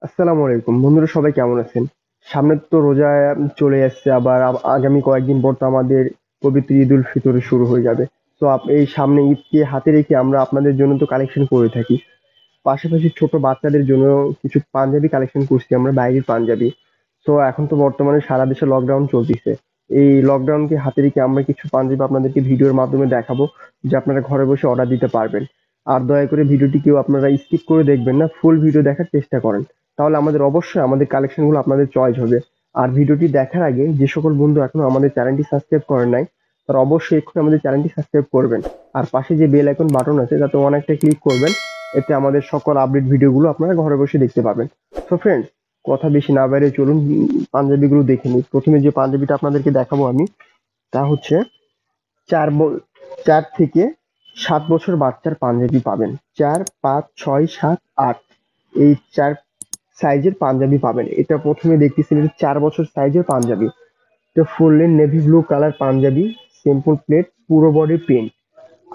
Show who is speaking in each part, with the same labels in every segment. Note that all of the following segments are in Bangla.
Speaker 1: আসসালামু আলাইকুম বন্ধুরা, সবাই কেমন আছেন? সামনে তো রোজা চলে আসছে, আবার আগামী কয়েকদিন পর তো আমাদের পবিত্র ঈদ উল ফিতর শুরু হয়ে যাবে। তো এই সামনে ঈদকে হাতে রেখে আমরা আপনাদের জন্য তো কালেকশন করে থাকি। পাশাপাশি ছোট বাচ্চাদের জন্য কিছু পাঞ্জাবি কালেকশন করছি আমরা, বাইরের পাঞ্জাবি। তো এখন তো বর্তমানে সারা দেশে লকডাউন চলতেছে। এই লকডাউনকে হাতে রেখে আমরা কিছু পাঞ্জাবি আপনাদেরকে ভিডিওর মাধ্যমে দেখাবো, যে আপনারা ঘরে বসে অর্ডার দিতে পারবেন। আর দয়া করে ভিডিওটি কেউ আপনারা স্কিপ করে দেখবেন না, ফুল ভিডিও দেখার চেষ্টা করেন। তাহলে অবশ্যই আমাদের কালেকশনগুলো আপনাদের চয়েস হবে। আর ভিডিওটি দেখার আগে যে সকল বন্ধু এখনো আমাদের চ্যানেলটি সাবস্ক্রাইব করেন নাই, তারা অবশ্যই এক্ষুনি আমাদের চ্যানেলটি সাবস্ক্রাইব করবেন। আর পাশে যে বেল আইকন বাটন আছে তাতে অনেকটা ক্লিক করবেন। এতে আমাদের সকল আপডেট ভিডিওগুলো আপনারা ঘরে বসে দেখতে পাবেন। সো ফ্রেন্ডস, কথা বেশি না বাইরে চলুন পাঞ্জাবিগুলো দেখে নিই। প্রথমে যে পাঞ্জাবিটা আপনাদেরকে দেখাবো আমি, তা হচ্ছে 4 থেকে 7 বছর বাচ্চার পাঞ্জাবি পাবেন। 4, 5, 6, 7, 8 এই 4 সাইজের পাঞ্জাবি পাবেন। এটা প্রথমে দেখতেছেন, এটা 4 বছর সাইজের পাঞ্জাবি। এটা fully navy blue colour Punjabi, simple plate, পুরো বডি প্রিন্ট।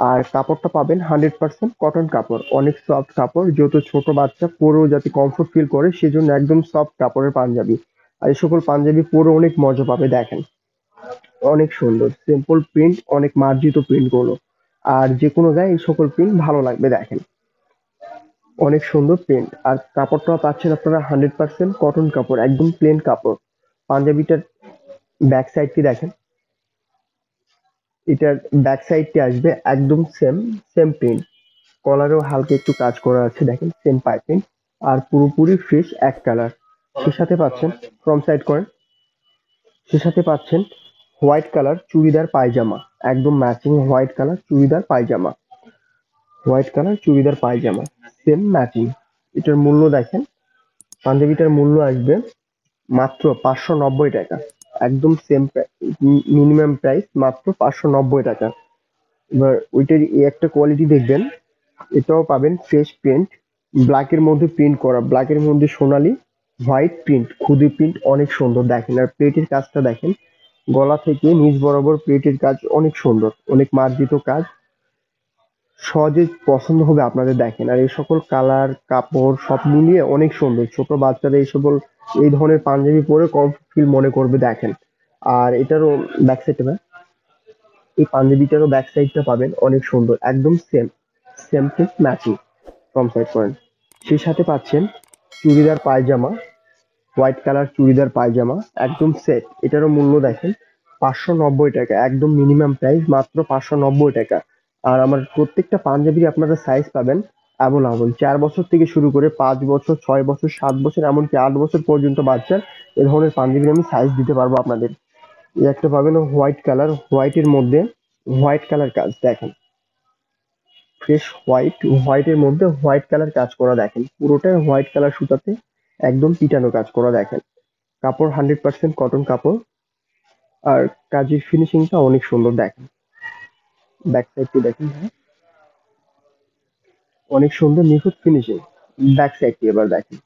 Speaker 1: আর কাপড়টা পাবেন 100% কটন কাপড়, অনেক সফট কাপড়, যেহেতু ছোট বাচ্চা পরেও যাতে কমফোর্ট ফিল করে সেজন্য একদম সফট কাপড়ের পাঞ্জাবি। আর এই সকল পাঞ্জাবি পরে অনেক মজা পাবে, দেখেন অনেক সুন্দর সিম্পল প্রিন্ট, অনেক মার্জিত প্রিন্ট গুলো। আর যে কোনো গায়ে এই সকল প্রিন্ট ভালো লাগবে, দেখেন অনেক সুন্দর প্রিন্ট। আর কাপড়টা পাচ্ছেন আপনারা 100% কটন কাপড়, একদম প্লেন কাপড়। পাঞ্জাবিটার ব্যাক সাইডটি দেখেন, এটার ব্যাক সাইডটি আসবে একদম সেম সেম প্রিন্ট। কলারেও হালকা একটু কাজ করা আছে, দেখেন সেম পাইপিং। আর পুরোপুরি ফ্রেশ এক কালার। সে সাথে পাচ্ছেন, ফ্রম সাইড করেন, সে সাথে পাচ্ছেন হোয়াইট কালার চুড়িদার পায়জামা, একদম ম্যাচিং হোয়াইট কালার চুড়িদার পায়জামা, হোয়াইট কালার চুড়িদার পায়জামা, সেম ম্যাচিং। এটার মূল্য দেখেন, পাঞ্জাবিটার মূল্য আসবে মাত্র 590 টাকা। একদম সেম মিনিমাম প্রাইস মাত্র 590 টাকা। এবার ওইটার এই একটা কোয়ালিটি দেখবেন, এটাও পাবেন ফ্রেশ প্রিন্ট, ব্ল্যাকের মধ্যে প্রিন্ট করা, ব্ল্যাকের মধ্যে সোনালী হোয়াইট প্রিন্ট, খুদি প্রিন্ট, অনেক সুন্দর দেখেন। আর প্লেটের কাজটা দেখেন, গলা থেকে নিচ বরাবর প্লেটের কাজ অনেক সুন্দর, অনেক মার্জিত কাজ, সহজে পছন্দ হবে আপনাদের, দেখেন। আর এই সকল কালার কাপড় সব মিলিয়ে অনেক সুন্দর, ছোট বাচ্চারা এই সকল এই ধরনের পাঞ্জাবি পরে কমফর্ট ফিল মনে করবে, দেখেন। আর এটারও ব্যাক সাইড, এই পাঞ্জাবিটারও ব্যাক সাইডটা পাবেন অনেক সুন্দর, একদম same same to matching. From side করেন, সেই সাথে পাচ্ছেন চুড়িদার পায়জামা, হোয়াইট কালার চুড়িদার পায়জামা, একদম সেট। এটারও মূল্য দেখেন 590 টাকা, একদম মিনিমাম প্রাইস মাত্র 590 টাকা। আর আমার প্রত্যেকটা পাঞ্জাবির আপনারা সাইজ পাবেন অ্যাভেলেবল, 4 বছর থেকে শুরু করে 5 বছর, 6 বছর, 7 বছর, এমনকি 8 বছর পর্যন্ত বাচ্চার এ ধরনের পাঞ্জাবির আমি সাইজ দিতে পারবো আপনাদের। এই একটা পাবেন হোয়াইট কালার, হোয়াইটের মধ্যে হোয়াইট কালার কাজ, দেখেন ফ্রেশ হোয়াইট, হোয়াইটের মধ্যে হোয়াইট কালার কাজ করা, দেখেন পুরোটাই হোয়াইট কালার সুতাতে একদম পিটানো কাজ করা, দেখেন কাপড় 100% কটন কাপড়। আর কাজের ফিনিশিংটা অনেক সুন্দর, দেখেন ব্যাক সাইডটি দেখেন, হ্যাঁ অনেক সুন্দর নিখুঁত ফিনিশিং। ব্যাক সাইডটি এবার দেখেন,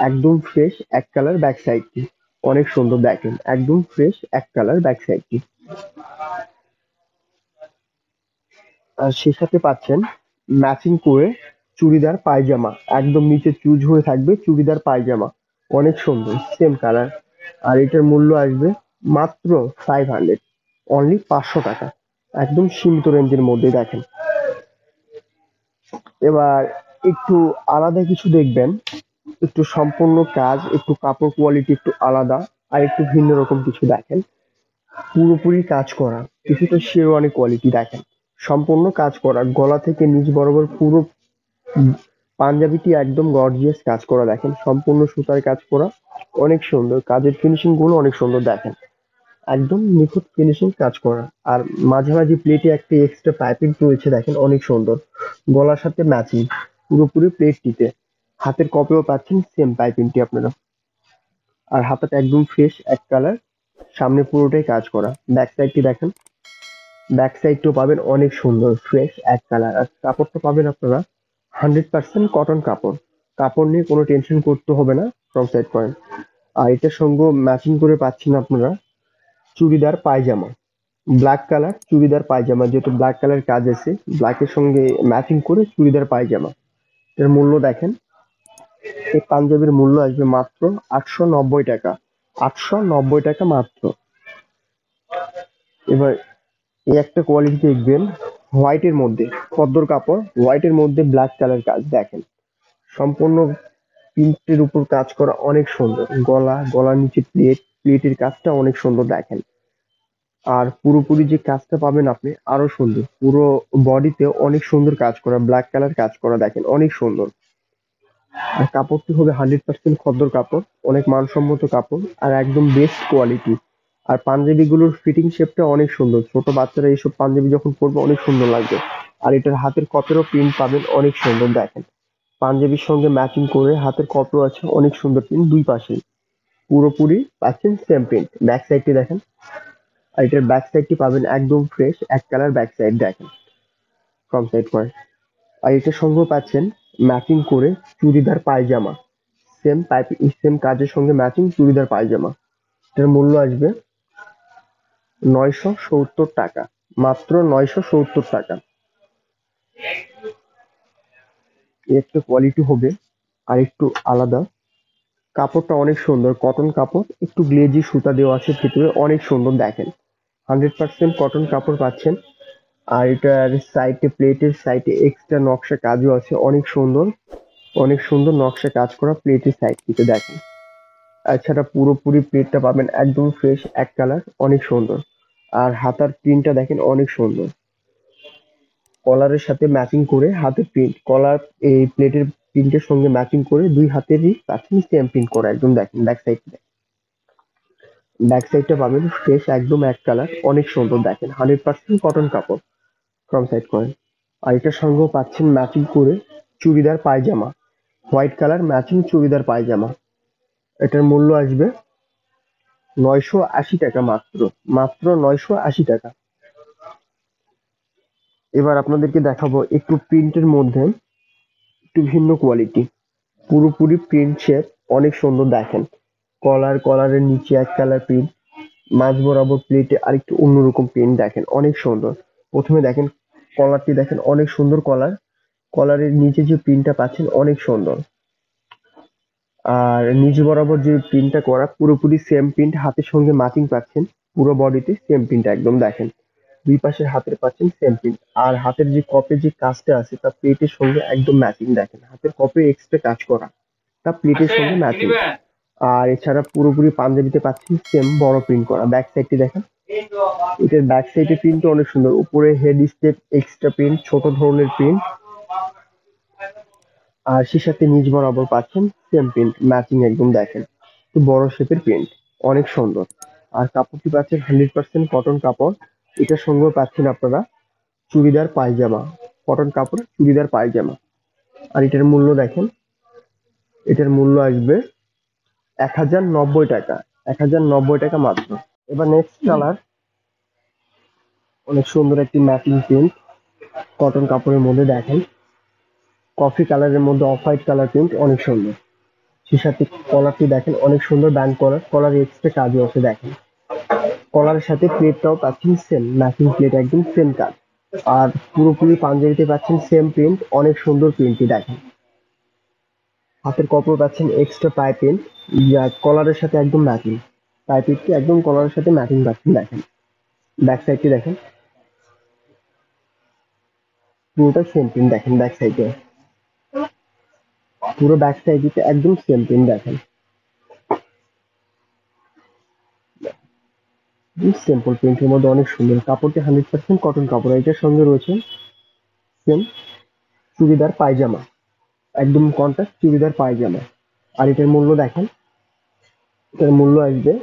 Speaker 1: একদম ফ্রেশ এক কালার ব্যাক সাইডটি, অনেক সুন্দর দেখেন, একদম ফ্রেশ এক কালার ব্যাক সাইডটি। আর সে সাথে পাচ্ছেন ম্যাচিং করে চুড়িদার পায়জামা, একদম নিচে চুজ হয়ে থাকবে চুড়িদার পায়জামা, অনেক সুন্দর সেম কালার। আর এটার মূল্য আসবে মাত্র 500, অনলি 500 টাকা, একদম সীমিত রেঞ্জের মধ্যে, দেখেন। এবার একটু আলাদা কিছু দেখবেন, একটু সম্পূর্ণ কাজ, একটু কাপড় কোয়ালিটি একটু আলাদা, আর একটু ভিন্ন রকম কিছু দেখেন, পুরোপুরি কাজ করা, কিছুটা শেরওয়ানি কোয়ালিটি দেখেন, সম্পূর্ণ কাজ করা, গলা থেকে নিচ বরাবর পুরো পাঞ্জাবিটি একদম গর্জিয়াস কাজ করা, দেখেন সম্পূর্ণ সুতার কাজ করা, অনেক সুন্দর কাজের ফিনিশিং গুলো, অনেক সুন্দর দেখেন, একদম নিখুঁত ফিনিশিং কাজ করা। আর মাঝামাঝি প্লেটে একটা এক্সট্রা পাইপিং রয়েছে, দেখেন অনেক সুন্দর, গলার সাথে ম্যাচিং পুরোপুরি প্লেটটিতে। হাতের কপেও পাচ্ছেন সেম পাইপিংটি আপনারা। আর হাতাটা একদম ফ্রেশ এক কালার, সামনে পুরোটাই কাজ করা। ব্যাক সাইডটি দেখেন, ব্যাক সাইডটাও পাবেন অনেক সুন্দর ফ্রেশ এক কালার। আর কাপড়টা পাবেন আপনারা 100% কটন কাপড়, কাপড় নিয়ে কোনো টেনশন করতে হবে না। ফ্রম সাইড করেন, আর এটার সঙ্গে ম্যাচিং করে পাচ্ছেন আপনারা চুড়িদার পায়জামা, ব্ল্যাক কালার চুড়িদার পায়জামা, যেহেতু ব্ল্যাক কালার কাজ আছে, ব্ল্যাকের সঙ্গে ম্যাচিং করে চুড়িদার পায়জামা। এর মূল্য দেখেন এই পাঞ্জাবির মূল্য আসবে মাত্র 890 টাকা। 890 টাকা মাত্র। এবার এই একটা কোয়ালিটি দেখবেন, হোয়াইটের মধ্যে খদ্দর কাপড়, হোয়াইটের মধ্যে ব্ল্যাক কালার কাজ দেখেন, সম্পূর্ণ প্রিন্টের উপর কাজ করা, অনেক সুন্দর। গলার নিচে প্লেটের কাজটা অনেক সুন্দর দেখেন। আর পুরোপুরি যে কাজটা পাবেন আপনি আরো সুন্দর, পুরো বডিতে অনেক সুন্দর কাজ করা, ব্ল্যাক কালার কাজ করা দেখেন, অনেক সুন্দর। আর কাপড়টি হবে 100% খদ্দর কাপড়, অনেক মানসম্মত কাপড় আর একদম বেস্ট কোয়ালিটি। আর পাঞ্জাবিগুলোর ফিটিং শেপটা অনেক সুন্দর, ছোট বাচ্চারা এইসব পাঞ্জাবি যখন পরবে অনেক সুন্দর লাগবে। আর এটার হাতের কপেরও প্রিন্ট পাবেন অনেক সুন্দর দেখেন, পাঞ্জাবির সঙ্গে ম্যাচিং করে হাতের কপও আছে, অনেক সুন্দর প্রিন্ট দুই পাশেই। পুরোপুরি পাচ্ছেন সেম প্রিন্ট। ব্যাক সাইডটি দেখেন, আর এটার ব্যাক সাইডটি পাবেন একদম ফ্রেশ এক কালার ব্যাক সাইড দেখেন, ফ্রন্ট সাইড করে। আর এটার সঙ্গেও পাচ্ছেন ম্যাচিং করে চুড়িদার পায়জামা, সেম কাজের সঙ্গে ম্যাচিং চুড়িদার পায়জামা। এটার মূল্য আসবে 970 টাকা, মাত্র 970 টাকা। এর একটা কোয়ালিটি হবে আর একটু আলাদা, কাপড়টা অনেক সুন্দর, কটন কাপড়, একটু গ্লেজি সুতা দেওয়া আছে ভিতরে, অনেক সুন্দর দেখেন। 100% কটন কাপড় পাচ্ছেন। আর এটার সাইডে, প্লেটের সাইডে এক্সট্রা নকশা কাজও আছে, অনেক সুন্দর, অনেক সুন্দর নকশা কাজ করা প্লেটের সাইডটিতে দেখেন। এছাড়া পুরোপুরি প্লেটটা পাবেন একদম ফ্রেশ এক কালার, অনেক সুন্দর। আর হাতার প্রিন্টটা দেখেন অনেক সুন্দর, কলারের সাথে ম্যাচিং করে হাতের প্রিন্ট, কলার এই প্লেটের প্রিন্টের সঙ্গে ম্যাচিং করে দুই হাতেরই পাচ্ছেন সেম প্রিন্ট করা একদম দেখেন। ব্যাক সাইডটা পাবেন ফ্রেশ একদম এক কালার, অনেক সুন্দর দেখেন, 100% কটন কাপড়, ফ্রন্ট সাইড করেন। আর এটার সঙ্গেও পাচ্ছেন ম্যাচিং করে চুড়িদার পায়জামা, হোয়াইট কালার ম্যাচিং চুড়িদার পায়জামা। এটার মূল্য আসবে 980 টাকা মাত্র, মাত্র 980 টাকা। এবার আপনাদেরকে দেখাবো একটু প্রিন্টের মধ্যে একটু ভিন্ন কোয়ালিটি, পুরোপুরি প্রিন্ট শেপ, অনেক সুন্দর দেখেন। কলারের নিচে এক কালার প্রিন্ট, মাঝ বরাবর প্লেটে আরেকটু অন্যরকম প্রিন্ট দেখেন, অনেক সুন্দর। প্রথমে দেখেন কলারটি দেখেন, অনেক সুন্দর কলার, কলারের নিচে যে প্রিন্টটা পাচ্ছেন অনেক সুন্দর। আর নিচ বরাবর যে প্রিন্টটা করা পুরোপুরি সেম প্রিন্ট, হাতের সঙ্গে ম্যাচিং পাচ্ছেন, পুরো বডিতে সেম প্রিন্ট একদম দেখেন। দুই পাশের হাতের পাচ্ছেন সেম প্রিন্ট। আর হাতের যে কপে যে কাজটা আছে তা প্লেটের সঙ্গে একদম ম্যাচিং দেখেন, হাতের কপে এক্সট্রা কাজ করা, তা প্লেটের সঙ্গে ম্যাচিং। আর এছাড়া পুরোপুরি পাঞ্জাবিতে পাচ্ছেন সেম বড় প্রিন্ট করা। ব্যাক সাইডটি দেখেন, এটার ব্যাক সাইডের প্রিন্টটা অনেক সুন্দর, উপরে হেড স্টেপ এক্সট্রা প্রিন্ট, ছোট ধরনের প্রিন্ট। আর সে সাথে নিচ বরাবর পাচ্ছেন সেম প্রিন্ট ম্যাচিং একদম দেখেন, একটু বড় শেপের প্রিন্ট, অনেক সুন্দর। আর কাপড়টি পাচ্ছেন 100% কটন কাপড়। এটার সঙ্গেও পাচ্ছেন আপনারা চুড়িদার পায়জামা, কটন কাপড় চুড়িদার পায়জামা। আর এটার মূল্য দেখেন, এটার মূল্য আসবে 1090 টাকা, 1090 টাকা মাত্র। এবার নেক্সট কালার, অনেক সুন্দর একটি ম্যাচিং প্রিন্ট, কটন কাপড়ের মধ্যে দেখেন, কফি কালারের মধ্যে অফ হোয়াইট কালার প্রিন্ট, অনেক সুন্দর। সে সাথে কলারটি দেখেন অনেক সুন্দর ব্যান্ড কলার, কলার এক্সট্রা কাজও আছে দেখেন। কলারের সাথে প্লেটটাও পাচ্ছেন সেম ম্যাচিং প্লেট, একদম সেম কাজ। আর পুরোপুরি পাঞ্জাবিতে পাচ্ছেন সেম প্রিন্ট, অনেক সুন্দর প্রিন্টটি দেখেন। হাতের কপড় পাচ্ছেন এক্সট্রা পাইপিং, যা কলারের সাথে একদম ম্যাচিং, পাইপিংটি একদম কলারের সাথে ম্যাচিং পাচ্ছেন দেখেন। ব্যাক সাইডটি দেখেন, পুরোটা সেম প্রিন্ট দেখেন। ব্যাক সাইডে পুরো ব্যাক সাইডে একদম সেম প্রিন্ট দেখেন, সিম্পল প্রিন্টের মধ্যে অনেক সুন্দর। কাপড়টি 100% কটন কাপড়। এটার সঙ্গে রয়েছে সেম চুড়িদার পায়জামা, একদম কন্ট্রাস্ট চুড়িদার পায়জামা। আর এটার মূল্য দেখেন, এটার মূল্য আসবে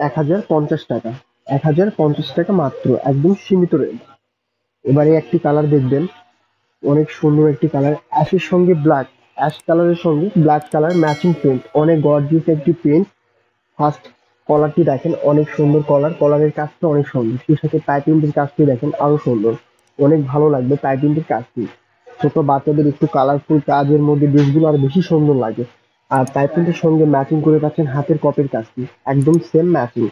Speaker 1: 1050 টাকা, 1050 টাকা মাত্র, একদম সীমিত রেট। এবারে একটি কালার দেখবেন, অনেক সুন্দর একটি কালার, অ্যাশের সঙ্গে ব্ল্যাক, অ্যাশ কালারের সঙ্গে ব্ল্যাক কালার ম্যাচিং প্রিন্ট, অনেক গর্জিয়াস একটি প্রিন্ট। ফার্স্ট কলারটি দেখেন, অনেক সুন্দর কলার, কলারের কাজটা অনেক সুন্দর। সেই সাথে পাইপিংয়ের কাজটি দেখেন আরো সুন্দর, অনেক ভালো লাগবে পাইপিংয়ের কাজটি। ছোট বাচ্চাদের একটু কালারফুল কাজের মধ্যে ড্রেসগুলো আরো বেশি সুন্দর লাগে। আর পাইপিংয়ের সঙ্গে ম্যাচিং করে পাচ্ছেন হাতের কপের কাজটি, একদম সেম ম্যাচিং।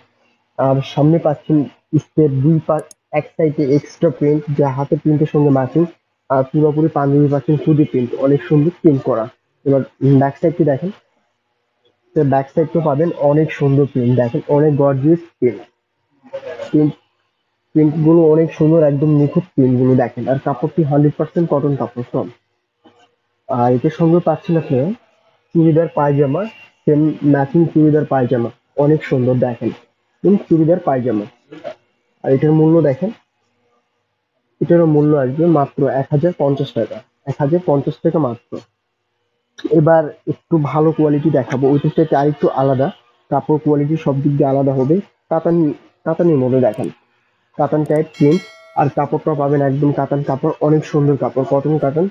Speaker 1: আর সামনে পাচ্ছেন স্টেপ দুই পা, এক সাইডে এক্সট্রা প্রিন্ট যা হাতের প্রিন্টের সঙ্গে ম্যাচিং। আর পুরোপুরি পাঞ্জাবি পাচ্ছেন খুদি প্রিন্ট, অনেক সুন্দর প্রিন্ট করা। এবার ব্যাক সাইডটি দেখেন, তো ব্যাক সাইডটা পাবেন অনেক সুন্দর প্রিন্ট, দেখেন অনেক গর্জিয়াস প্রিন্ট। প্রিন্ট প্রিন্ট গুলো অনেক সুন্দর, একদম নিখুঁত প্রিন্ট গুলো দেখেন। আর কাপড়টি 100% কটন কাপড় সব। আর এটার সঙ্গে পাচ্ছেন আপনারা চুড়িদার পায়জামা, সেম ম্যাচিং চুড়িদার পায়জামা, অনেক সুন্দর দেখেন, চুড়িদার পায়জামা। আর এটার মূল্য দেখেন, এটারও মূল্য আসবে মাত্র 1050 টাকা, 1050 টাকা মাত্র। এবার একটু ভালো কোয়ালিটি দেখাবো, ওইটার থেকে আরেকটু আলাদা, কাপড় কোয়ালিটি সব দিক দিয়ে আলাদা হবে। কাতান, কাতানের মধ্যে দেখেন, কাতান টাইপ প্রিন্ট। আর কাপড়টা পাবেন একদম কাতান কাপড়, অনেক সুন্দর কাপড়, কটন কাতান,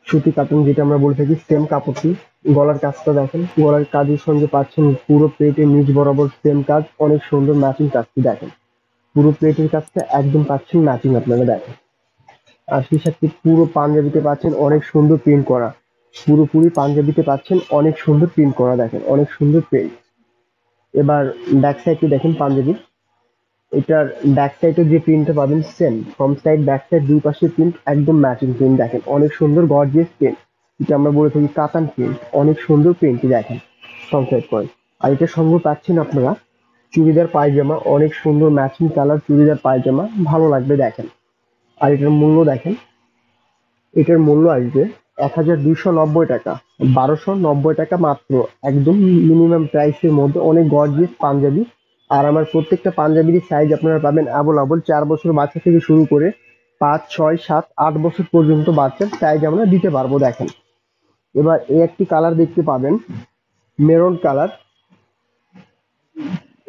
Speaker 1: সুতি কাতান যেটা আমরা বলে থাকি, সেম কাপড়টি। গলার কাজটা দেখেন, গলার কাজের সঙ্গে পাচ্ছেন পুরো প্লেটের নিচ বরাবর সেম কাজ, অনেক সুন্দর ম্যাচিং কাজটি দেখেন। পুরো প্লেটের কাজটা একদম পাচ্ছেন ম্যাচিং, আপনারা দেখেন। আর সেই সাথে পুরো পাঞ্জাবিতে পাচ্ছেন অনেক সুন্দর প্রিন্ট করা, পুরোপুরি পাঞ্জাবিতে পাচ্ছেন অনেক সুন্দর প্রিন্ট করা, দেখেন অনেক সুন্দর প্রিন্ট। এবার ব্যাক সাইডটি দেখেন পাঞ্জাবি, এটার ব্যাক সাইডে যে প্রিন্টটা পাবেন same, front side back side দুই পাশে প্রিন্ট একদম ম্যাচিং প্রিন্ট, দেখেন অনেক সুন্দর গর্জিয়াস প্রিন্ট, যেটা আমরা বলে থাকি কাতান প্রিন্ট, অনেক সুন্দর প্রিন্টটি দেখেন ফ্রন্ট সাইড করে। আর এটার সঙ্গে পাচ্ছেন আপনারা চুড়িদার পায়জামা, অনেক সুন্দর ম্যাচিং কালার চুড়িদার পায়জামা, ভালো লাগবে দেখেন। আর এটার মূল্য দেখেন, এটার মূল্য আসবে 1290 টাকা, 1290 টাকা মাত্র, একদম মিনিমাম প্রাইসের মধ্যে অনেক গর্জিয়াস পাঞ্জাবি। আর আমার প্রত্যেকটা পাঞ্জাবির সাইজ আপনারা পাবেন অ্যাভেলেবল, 4 বছর বাচ্চা থেকে শুরু করে 5, 6, 7, 8 বছর পর্যন্ত বাচ্চার সাইজ আমরা দিতে পারবো দেখেন। এবার এই একটি কালার দেখতে পাবেন, মেরুন কালার।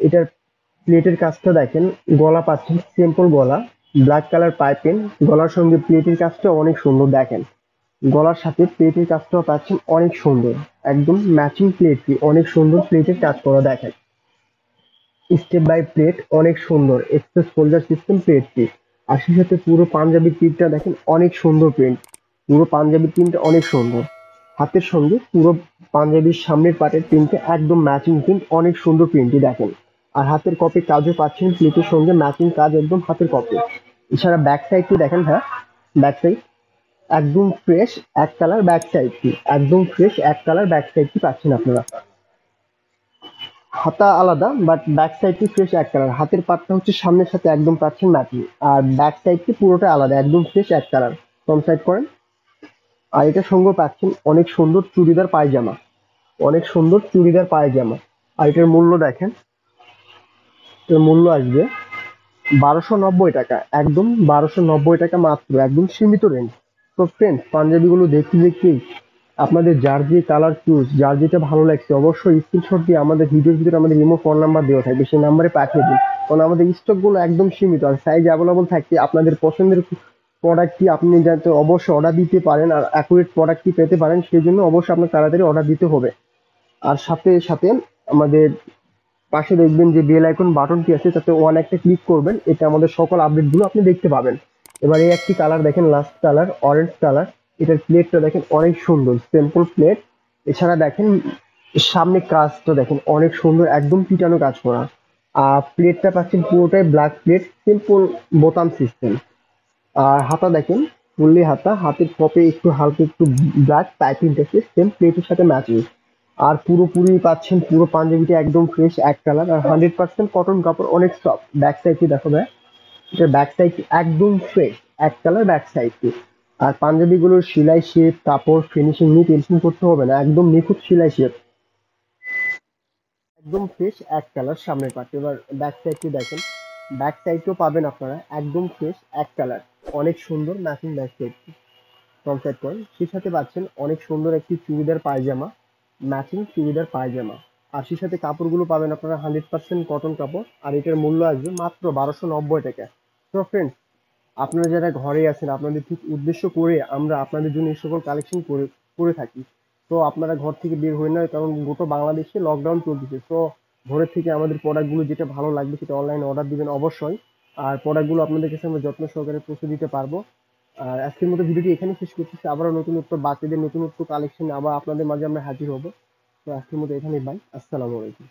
Speaker 1: এটার প্লেটের কাজটা দেখেন, গলা পাচ্ছেন সিম্পল গলা, ব্ল্যাক কালার পাইপিং, গলার সঙ্গে প্লেটের কাজটা অনেক সুন্দর দেখেন। গলার সাথে প্লেটের কাজটাও পাচ্ছেন অনেক সুন্দর, একদম ম্যাচিং প্লেটটি, অনেক সুন্দর প্লেটের কাজ করা দেখেন। স্টেপ বাই প্লেট, অনেক সুন্দর এক্সপ্রেস ফোল্ডার সিস্টেম প্লেটটি। আর সেই সাথে পুরো পাঞ্জাবি প্রিন্টটা দেখেন অনেক সুন্দর প্রিন্ট, পুরো পাঞ্জাবি প্রিন্টটা অনেক সুন্দর। হাতের সঙ্গে পুরো পাঞ্জাবির সামনের পাটের প্রিন্টটা একদম ম্যাচিং প্রিন্ট, অনেক সুন্দর প্রিন্টটি দেখেন। আর হাতের কপি কাজও পাচ্ছেন প্লেটের সঙ্গে ম্যাচিং কাজ, একদম হাতের কপি। এছাড়া ব্যাক সাইডটি দেখেন, হ্যাঁ ব্যাক সাইড একদম ফ্রেশ এক কালার ব্যাক সাইডটি, একদম ফ্রেশ এক কালার ব্যাক সাইডটি পাচ্ছেন আপনারা। হাতা আলাদা বাট ব্যাক সাইডটি ফ্রেশ এক কালার, হাতের পাটটা হচ্ছে সামনের সাথে একদম পাচ্ছেন ম্যাচিং। আর ব্যাক সাইডটি পুরোটা আলাদা, একদম ফ্রেশ এক কালার। ফ্রন্ট সাইড করেন। আর এটার সঙ্গে পাচ্ছেন অনেক সুন্দর চুড়িদার পায়জামা, অনেক সুন্দর চুড়িদার পায়জামা। আর এটার মূল্য দেখেন, এটার মূল্য আসবে 1290 টাকা, একদম 1290 টাকা মাত্র, একদম সীমিত রেঞ্জ। তো ফ্রেন্ডস, পাঞ্জাবিগুলো দেখতে দেখতেই আপনাদের যার যে কালার চুজ, যার যেটা ভালো লাগছে, অবশ্যই স্ক্রিনশট দিয়ে আমাদের ভিডিওর ভিতরে আমাদের ইমো ফোন নাম্বার দেওয়া থাকবে, সেই নাম্বারে পাঠিয়ে দিন। কারণ আমাদের স্টক গুলো একদম সীমিত, আর সাইজ অ্যাভেলেবল থাকতে আপনাদের পছন্দের প্রোডাক্টটি আপনি যাতে অবশ্যই অর্ডার দিতে পারেন আর অ্যাকুরেট প্রোডাক্টটি পেতে পারেন, সেই জন্য অবশ্যই আপনার তাড়াতাড়ি অর্ডার দিতে হবে। আর সাথে সাথে আমাদের পাশে দেখবেন যে বেল আইকন বাটনটি আছে, তাতে ওয়ান একটা ক্লিক করবেন, এতে আমাদের সকল আপডেটগুলো আপনি দেখতে পাবেন। এবার এই একটি কালার দেখেন, লাস্ট কালার অরেঞ্জ কালার। এটার প্লেটটা দেখেন অনেক সুন্দর, সিম্পল প্লেট। এছাড়া দেখেন সামনে কাজটা দেখেন অনেক সুন্দর, একদম পিটানো কাজ করা। আর প্লেটটা পাচ্ছেন পুরোটাই ব্ল্যাক প্লেট, সিম্পল বোতাম সিস্টেম। আর হাতা দেখেন ফুললি হাতা, হাতের কপে একটু হালকা একটু ব্ল্যাক পাইপিং আছে, সেম প্লেটের সাথে ম্যাচিং। আর পুরোপুরি পাচ্ছেন পুরো পাঞ্জাবিটা একদম ফ্রেশ এক কালার, আর 100% কটন কাপড়, অনেক সফট। ব্যাক সাইডটি দেখো ভাই, এটা ব্যাক সাইডটি একদম ফ্রেশ এক কালার ব্যাক সাইডটি। আর পাঞ্জাবিগুলোর সেলাই শেপ কাপড় ফিনিশিং নিয়ে টেনশন করতে হবে না, একদম নিখুঁত সেলাই শেপ, একদম ফ্রেশ এক কালার সামনের পার্ট। এবার ব্যাক সাইডটি দেখেন, ব্যাক সাইডও পাবেন আপনারা একদম ফ্রেশ এক কালার, অনেক সুন্দর ম্যাচিং ব্যাক সাইডটি। ফ্রন্ট সাইড করেন, সেই সাথে পাচ্ছেন অনেক সুন্দর একটি চুড়িদার পায়জামা, ম্যাচিং চুড়িদার পায়জামা। আর সেই সাথে কাপড়গুলো পাবেন আপনারা 100% কটন কাপড়। আর এটার মূল্য আসবে মাত্র 1290 টাকা। তো ফ্রেন্ডস, আপনারা যারা ঘরে আছেন, আপনাদের ঠিক উদ্দেশ্য করে আমরা আপনাদের জন্য এই সকল কালেকশন করে করে থাকি। তো আপনারা ঘর থেকে বের হয়ে নয়, কারণ গোটা বাংলাদেশে লকডাউন চলতেছে। তো ঘরের থেকে আমাদের প্রোডাক্টগুলো যেটা ভালো লাগবে সেটা অনলাইনে অর্ডার দিবেন অবশ্যই। আর প্রোডাক্টগুলো আপনাদের কাছে আমরা যত্ন সহকারে পৌঁছে দিতে পারবো। আর আজকের মতো ভিডিওটি এখানে শেষ করতেছি, আবারও নতুনত্ব বাচ্চাদের নতুনত্ব কালেকশন আবার আপনাদের মাঝে আমরা হাজির হব। তো আজকের মতো এখানেই, বাই, আসসালামু আলাইকুম।